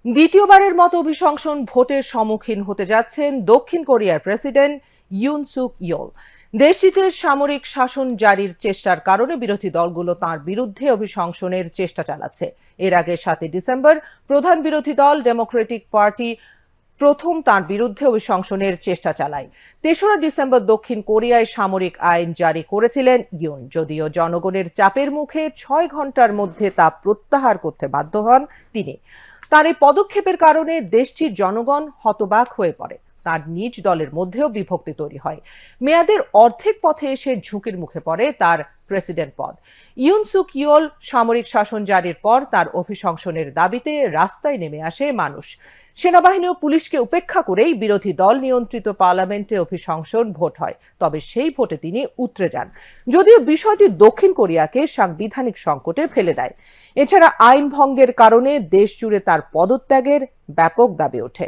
দ্বিতীয়বারের মতো অভিশংসন ভোটের সম্মুখীন হতে যাচ্ছেন দক্ষিণ কোরিয়ার প্রেসিডেন্ট ইউন সুক ইয়োল। দেশটিতে সামরিক শাসন জারির চেষ্টার কারণে বিরোধী দলগুলো তাঁর বিরুদ্ধে অভিশংসনের চেষ্টা চালাচ্ছে। এর আগে 7 ডিসেম্বর প্রধান বিরোধী দল ডেমোক্রেটিক পার্টি প্রথম তাঁর বিরুদ্ধে অভিশংসনের চেষ্টা চালায়। 3রা ডিসেম্বর দক্ষিণ কোরিয়ায় সামরিক আইন জারি করেছিলেন ইউন, যদিও জনগণের চাপের মুখে 6 ঘন্টার মধ্যে তা প্রত্যাহার করতে বাধ্য হন তিনি। তার এই পদক্ষেপের কারণে দেশটির জনগণ হতবাক হয়ে পড়ে। তার নিজ দলের মধ্যেও বিভক্তি তৈরি হয়। মেয়াদের অর্ধেক পথে এসে ঝুঁকির মুখে পড়ে তার প্রেসিডেন্ট পদ। ইউন সুক ইয়োল সামরিক শাসন জারির পর তার অভিশংসনের দাবিতে রাস্তায় নেমে আসে মানুষ। সেনাবাহিনী ও পুলিশকে উপেক্ষা করেই বিরোধী দল নিয়ন্ত্রিত পার্লামেন্টে অভিশংসন ভোট হয়। তবে সেই ভোটে তিনি উতরে যান, যদিও বিষয়টি দক্ষিণ কোরিয়াকে সাংবিধানিক সংকটে ফেলে দেয়। এছাড়া আইন ভঙ্গের কারণে দেশ জুড়ে তার পদত্যাগের ব্যাপক দাবি ওঠে।